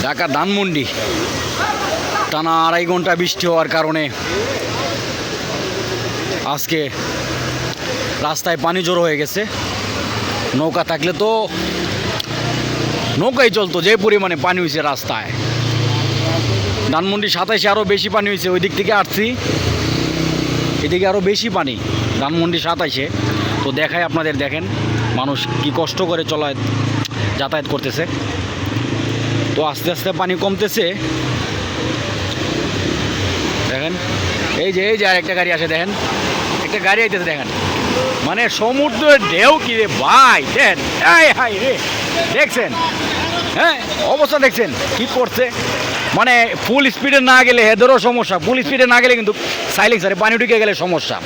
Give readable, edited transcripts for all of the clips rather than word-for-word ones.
ঢাকা ধানমন্ডি টানা 2.5 ঘন্টা বৃষ্টি হওয়ার কারণে আজকে রাস্তায় পানি জড়ো হয়ে গেছে। নৌকা থাকলে তো নৌকাই চলতো, যে পরিমাণে পানি হয়েছে রাস্তায়। ধানমন্ডি 27-এ আরও বেশি পানি হয়েছে, ওই দিক থেকে আসছি, এদিকে আরও বেশি পানি ধানমন্ডি 27-এ। তো দেখায় আপনাদের, দেখেন মানুষ কি কষ্ট করে যাতায়াত করতেছে। তো আস্তে আস্তে পানি কমতেছে, দেখেন এই যে আরেকটা গাড়ি আসে, দেখেন একটা গাড়ি আইতেছে, দেখেন মানে সমুদ্রের ঢেউ কি রে ভাই, দেখেন হাই রে, দেখছেন হ্যাঁ অবস্থা দেখছেন কি করছে। মানে ফুল স্পিডে না গেলে এদেরও সমস্যা, ফুল স্পিডে না গেলে কিন্তু সাইলেন্সারে পানি ঢুকে গেলে সমস্যা,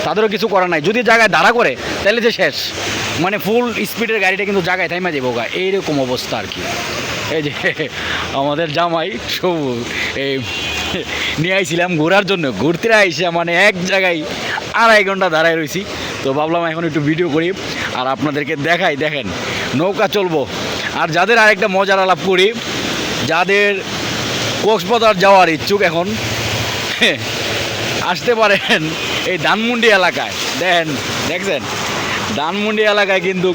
তাদেরও কিছু করার নাই। যদি জায়গায় দাঁড়া করে তাহলে যে শেষ, মানে ফুল স্পিডের গাড়িটা কিন্তু জায়গায় থাইমা যাবো গা, এইরকম অবস্থা আর কি। এই যে আমাদের জামাই সবুজ এই নিয়ে আইছিলাম ঘোরার জন্য, ঘুরতে আইসে মানে এক জায়গায় 2.5 ঘন্টা দাঁড়ায় রয়েছি। তো ভাবলাম এখন একটু ভিডিও করি আর আপনাদেরকে দেখাই, দেখেন নৌকা চলবো। আর যাদের আরেকটা মজার আলাপ করি, যাদের কক্সবাজার যাওয়ার ইচ্ছুক এখন আসতে পারেন এই ধানমন্ডি এলাকায়। দেখছেন ধানমন্ডি এলাকায় কিন্তু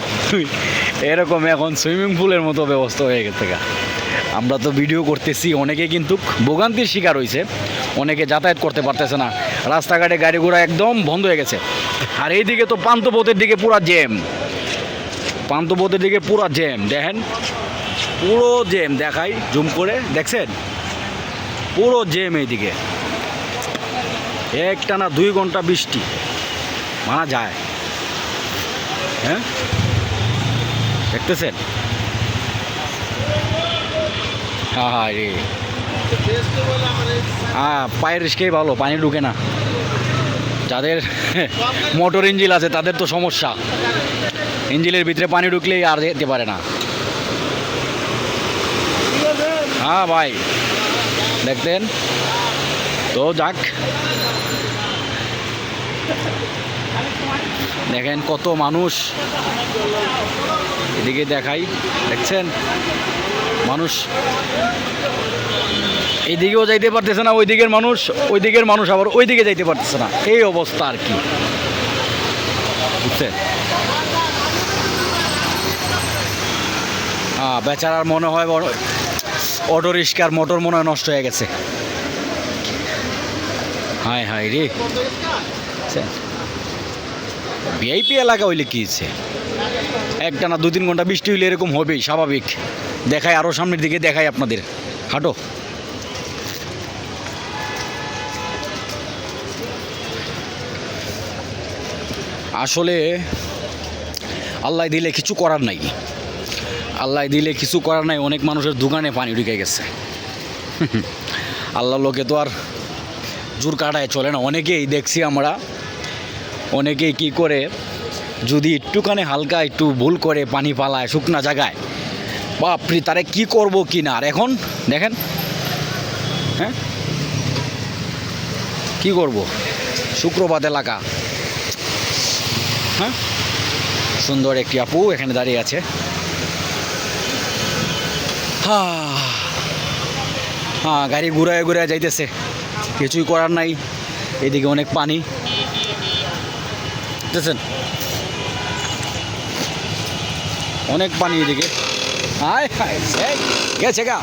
এরকম এখন সুইমিং পুলের মতো ব্যবস্থা হয়ে গেছে। আমরা তো ভিডিও করতেছি, অনেকে কিন্তু ভোগান্তির শিকার হয়েছে, অনেকে যাতায়াত করতে পারতেছে না, রাস্তাঘাটে গাড়ি ঘোড়া একদম বন্ধ হয়ে গেছে। আর এইদিকে তো পান্থপথের দিকে পুরা জ্যাম, পান্থপথের দিকে পুরা জ্যাম, দেখেন পুরো জ্যাম, দেখাই জুম করে, দেখছেন পুরো জ্যাম এইদিকে। একটানা 2 ঘন্টা বৃষ্টি, মানা যায় হ্যাঁ, দেখতেছেন হ্যাঁ রে, পায়ের রিস্কেই ভালো, পানি ঢুকে না। যাদের মোটর ইঞ্জিন আছে তাদের তো সমস্যা, ইঞ্জিনের ভিতরে পানি ঢুকলেই আর যেতে পারে না। হ্যাঁ ভাই দেখতেন তো, যাক দেখেন কত মানুষ এদিকে দেখাই, দেখছেন মানুষ এইদিকেও যাইতে পারতেছে না, ওইদিকের মানুষ আবার ওইদিকে যাইতে পারতেছে না, এই অবস্থা আর কি, বুঝছেন। বেচারার মনে হয় অটো রিক্সার মোটর মনে হয় নষ্ট হয়ে গেছে। হায় রে, ভিআইপি এলাকা হইলে কি হচ্ছে, একটানা 2-3 ঘন্টা বৃষ্টি হইলে এরকম হবেই, স্বাভাবিক। দেখাই আরও সামনের দিকে, দেখাই আপনাদের, হাঁটো। আসলে আল্লাহ দিলে কিছু করার নাই, আল্লাহ দিলে কিছু করার নাই। অনেক মানুষের দোকানে পানি ঢুকে গেছে, আল্লাহ লোকে তো আর জোর কাটায় চলে না। অনেকেই দেখছি আমরা, অনেকেই কি করে, যদি একটুখানি হালকা একটু ভুল করে পানি পালায় শুকনা জায়গায়, বাপরে তারে কি করব কি না। আর এখন দেখেন হ্যাঁ কি করব, শুক্রবাদ এলাকা, হ্যাঁ সুন্দর একটি আপু এখানে দাঁড়িয়ে আছে। হ্যাঁ গাড়ি ঘুরায় যাইতেছে, কিছুই করার নাই। এদিকে অনেক পানি, দেখছেন অনেক পানি এদিকে। গেছে গা।